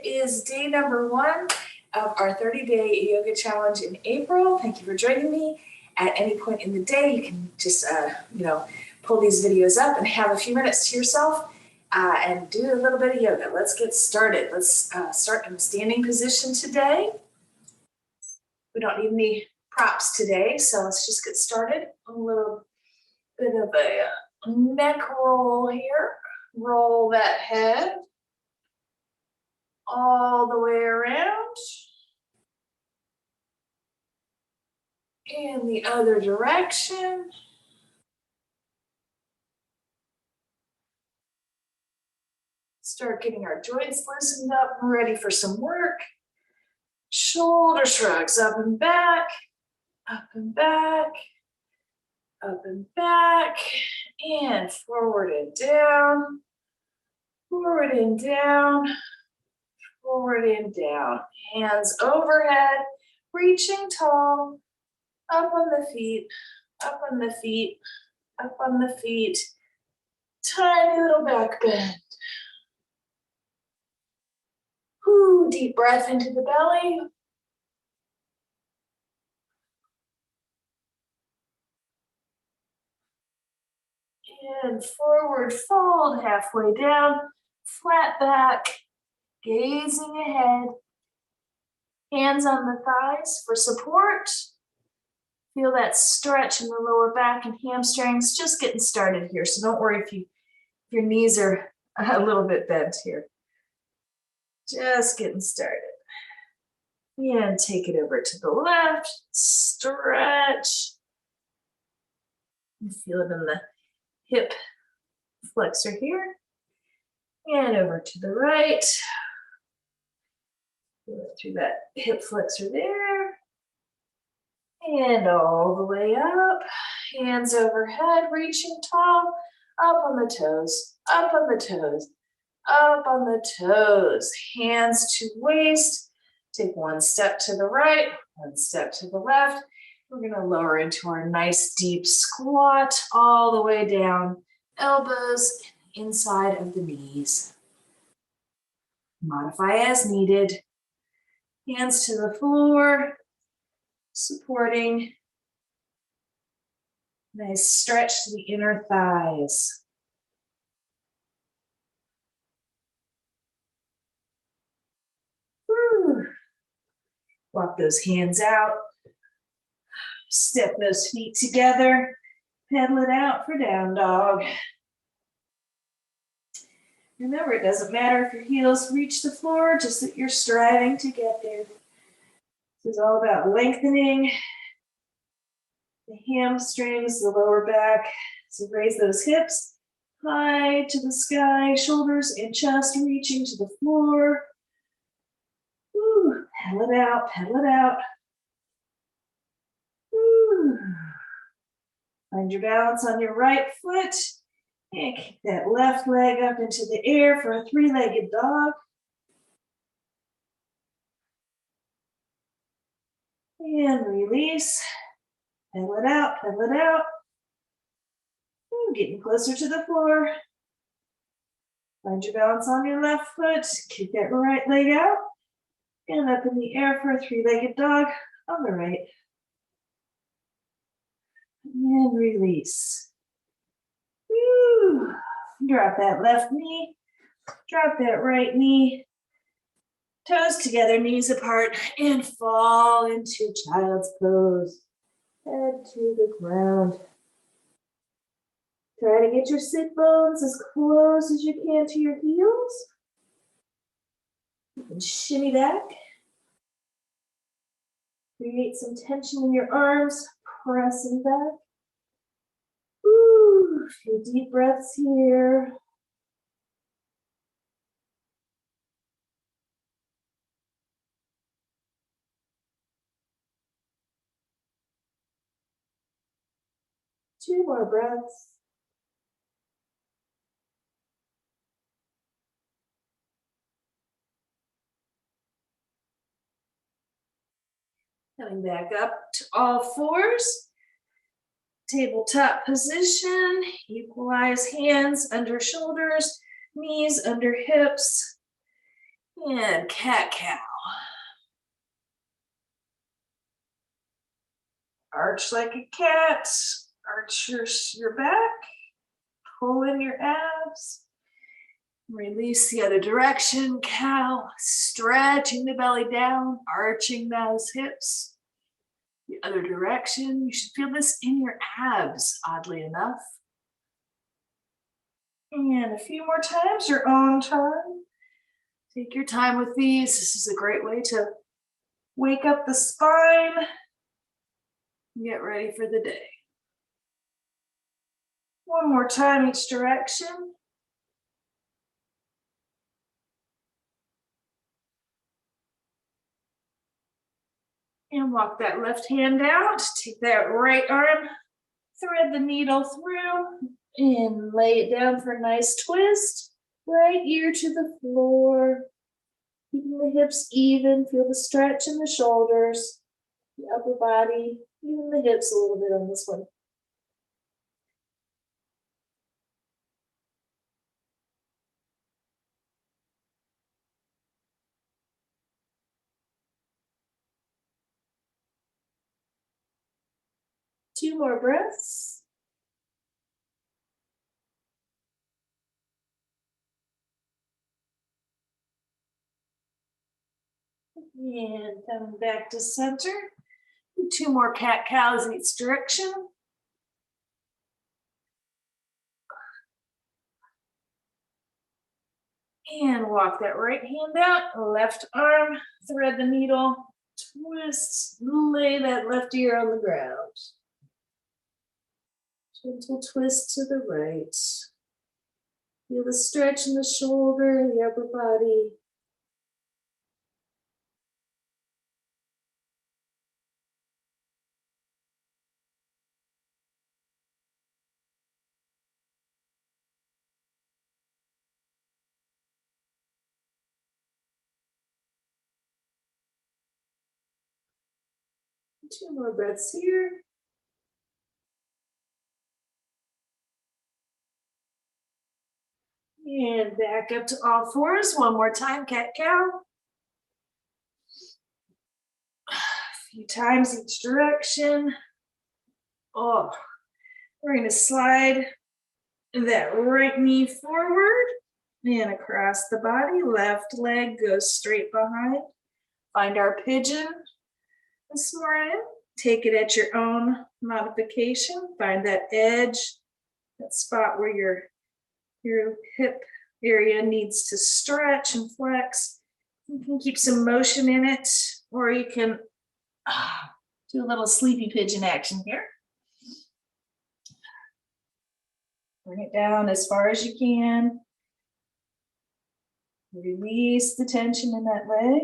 is day number 1 of our 30-day yoga challenge in April. Thank you for joining me. At any point in the day, you can just, pull these videos up and have a few minutes to yourself and do a little bit of yoga. Let's get started. Let's start in a standing position today. We don't need any props today, so let's just get started. A little bit of a neck roll here. Roll that head all the way around. In the other direction. Start getting our joints loosened up and ready for some work. Shoulder shrugs up and back, up and back, up and back, and forward and down, forward and down, forward and down. Hands overhead, reaching tall, up on the feet, up on the feet, up on the feet. Tiny little back bend. Ooh, deep breath into the belly. And forward fold, halfway down, flat back, gazing ahead. Hands on the thighs for support. Feel that stretch in the lower back and hamstrings. Just getting started here, so don't worry if your knees are a little bit bent here. Just getting started. And take it over to the left, stretch. You feel it in the hip flexor here. And over to the right. Through that hip flexor there. And all the way up. Hands overhead, reaching tall. Up on the toes, up on the toes, up on the toes. Hands to waist. Take one step to the right, one step to the left. We're going to lower into our nice deep squat all the way down. Elbows inside of the knees. Modify as needed. Hands to the floor, supporting. Nice stretch to the inner thighs. Woo. Walk those hands out. Step those feet together. Pedal it out for down dog. Remember, it doesn't matter if your heels reach the floor, just that you're striving to get there. This is all about lengthening the hamstrings, the lower back. So raise those hips high to the sky, shoulders and chest reaching to the floor. Woo. Pedal it out, pedal it out. Woo. Find your balance on your right foot. And kick that left leg up into the air for a three-legged dog. And release. Pedal it out, pedal it out. Ooh, getting closer to the floor. Find your balance on your left foot. Kick that right leg out. And up in the air for a three-legged dog on the right. And release. Woo. Drop that left knee. Drop that right knee. Toes together, knees apart, and fall into child's pose. Head to the ground. Try to get your sit bones as close as you can to your heels. You can shimmy back. Create some tension in your arms, pressing back. Ooh, a few deep breaths here. Two more breaths. Coming back up to all fours. Tabletop position. Equalize hands under shoulders, knees under hips. And cat-cow. Arch like a cat, arch your back, pull in your abs. Release the other direction, cow, stretching the belly down, arching those hips. The other direction, you should feel this in your abs, oddly enough. And a few more times, your own time. Take your time with these. This is a great way to wake up the spine, get ready for the day. One more time each direction. And walk that left hand out. Take that right arm, thread the needle through, and lay it down for a nice twist. Right ear to the floor. Keeping the hips even. Feel the stretch in the shoulders, the upper body, even the hips a little bit on this one. Two more breaths. And coming back to center. Two more cat-cows each direction. And walk that right hand out, left arm, thread the needle, twist, lay that left ear on the ground. Gentle twist to the right. Feel the stretch in the shoulder, the upper body. Two more breaths here. And back up to all fours. One more time, cat-cow. A few times each direction. Oh, we're going to slide that right knee forward and across the body. Left leg goes straight behind. Find our pigeon this morning. Take it at your own modification. Find that edge, that spot where your hip area needs to stretch and flex. You can keep some motion in it, or you can do a little sleepy pigeon action here. Bring it down as far as you can. Release the tension in that leg.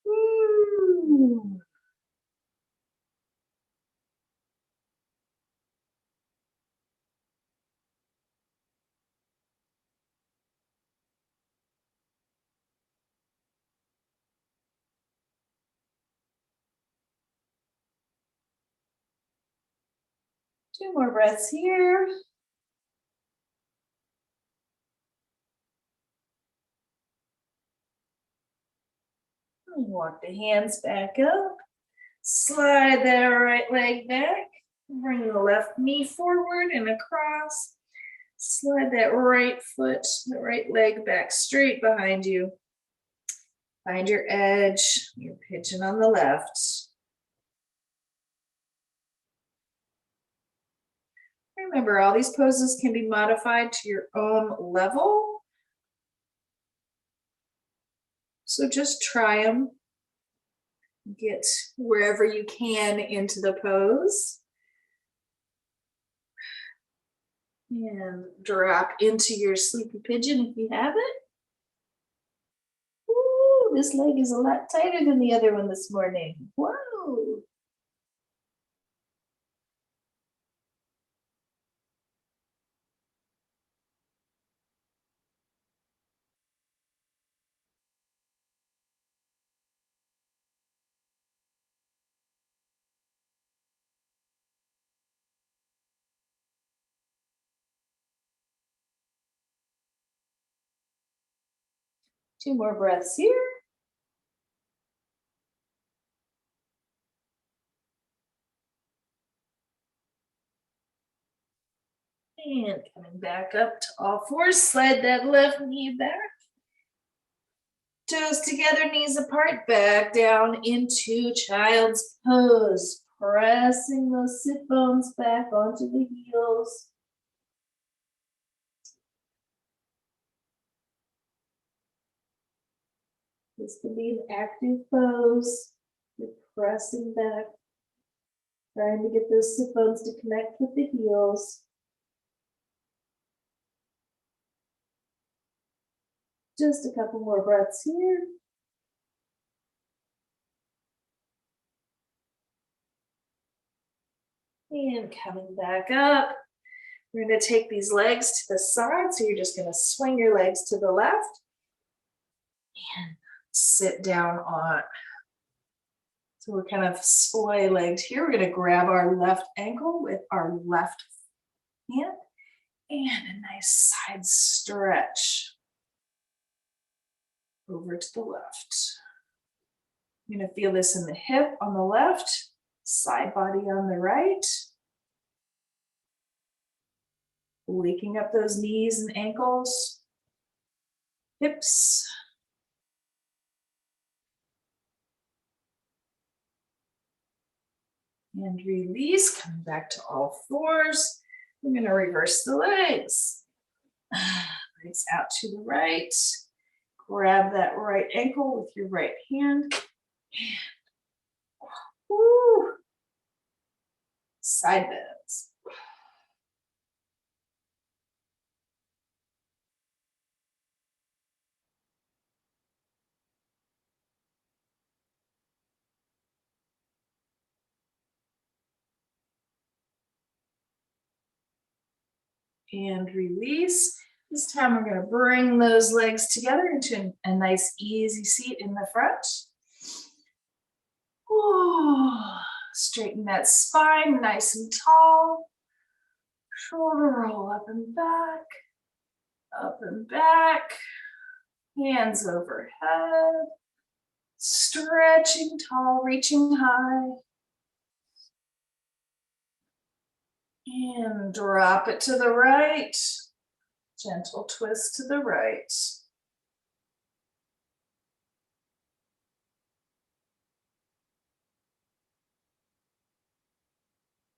Woo. Two more breaths here. And walk the hands back up. Slide that right leg back. Bring the left knee forward and across. Slide that right foot, the right leg back straight behind you. Find your edge, your pigeon on the left. Remember, all these poses can be modified to your own level. So just try them. Get wherever you can into the pose. And drop into your sleepy pigeon if you have it. Ooh, this leg is a lot tighter than the other one this morning. Whoa. 2 more breaths here. And coming back up to all fours, slide that left knee back. Toes together, knees apart, back down into child's pose. Pressing those sit bones back onto the heels. This can be an active pose. You're pressing back, trying to get those sit bones to connect with the heels. Just a couple more breaths here. And coming back up. We're going to take these legs to the side. So you're just going to swing your legs to the left and sit down on. So we're kind of splay legged here. We're going to grab our left ankle with our left hand and a nice side stretch over to the left. You're going to feel this in the hip on the left, side body on the right. Waking up those knees and ankles, hips. And release, coming back to all fours. We're going to reverse the legs. Legs out to the right. Grab that right ankle with your right hand. Woo. Side bends. And release. This time we're going to bring those legs together into a nice easy seat in the front. Ooh. Straighten that spine nice and tall. Shoulder roll up and back. Up and back. Hands overhead. Stretching tall, reaching high. And drop it to the right. Gentle twist to the right.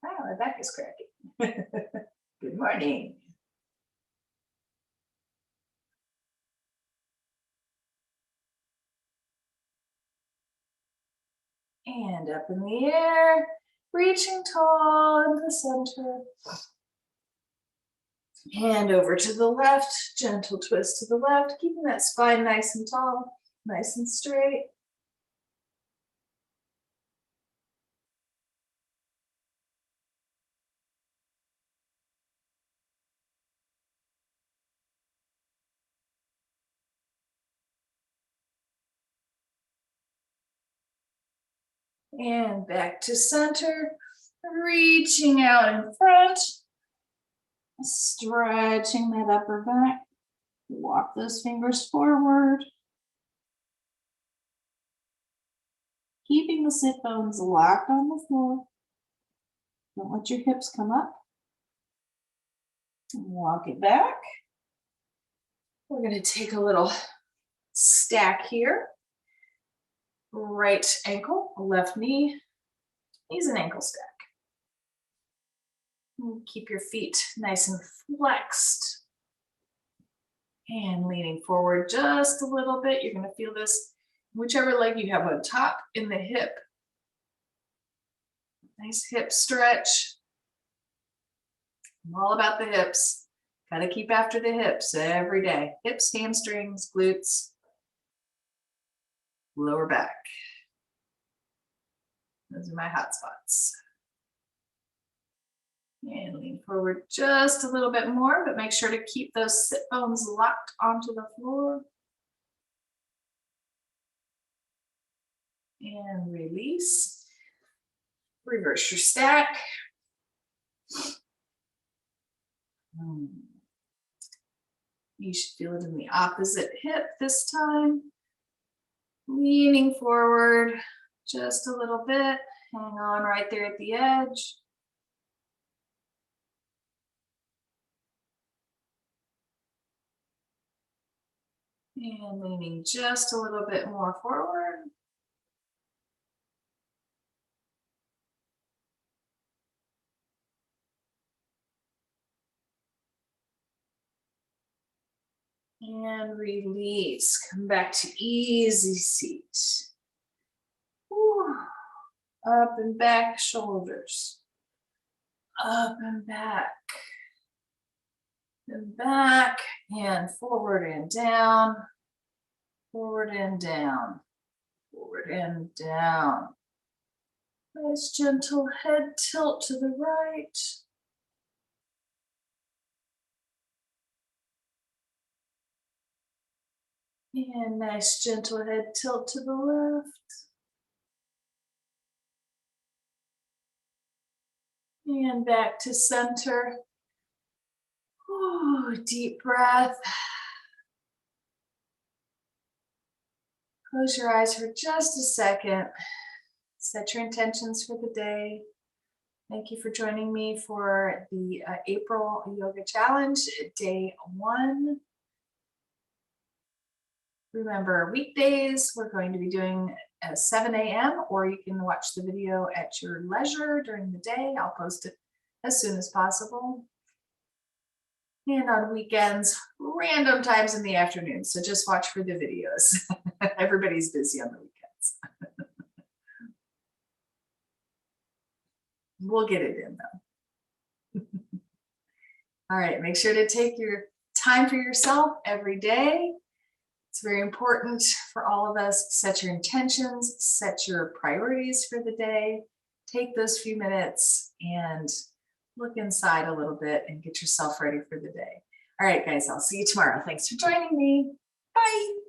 Wow, my back is cracking. Good morning. And up in the air, reaching tall in the center. Hand over to the left, gentle twist to the left, keeping that spine nice and tall, nice and straight. And back to center, reaching out in front, stretching that upper back. Walk those fingers forward. Keeping the sit bones locked on the floor. Don't let your hips come up. Walk it back. We're going to take a little stack here. Right ankle, left knee, knees and ankle stack. And keep your feet nice and flexed. And leaning forward just a little bit. You're going to feel this, whichever leg you have on top, in the hip. Nice hip stretch. I'm all about the hips. Got to keep after the hips every day. Hips, hamstrings, glutes, lower back. Those are my hot spots. And lean forward just a little bit more, but make sure to keep those sit bones locked onto the floor. And release. Reverse your stack. You should feel it in the opposite hip this time. Leaning forward just a little bit. Hang on right there at the edge. And leaning just a little bit more forward. And release. Come back to easy seat. Whew. Up and back shoulders. Up and back. And back and forward and down. Forward and down. Forward and down. Nice gentle head tilt to the right. And nice gentle head tilt to the left. And back to center. Ooh, deep breath. Close your eyes for just a second. Set your intentions for the day. Thank you for joining me for the April Yoga Challenge, day 1. Remember, weekdays, we're going to be doing 7 a.m. or you can watch the video at your leisure during the day. I'll post it as soon as possible. And on weekends, random times in the afternoon. So just watch for the videos. Everybody's busy on the weekends. We'll get it in though. All right, make sure to take your time for yourself every day. It's very important for all of us. Set your intentions, set your priorities for the day. Take those few minutes and look inside a little bit and get yourself ready for the day. All right, guys, I'll see you tomorrow. Thanks for joining me. Bye.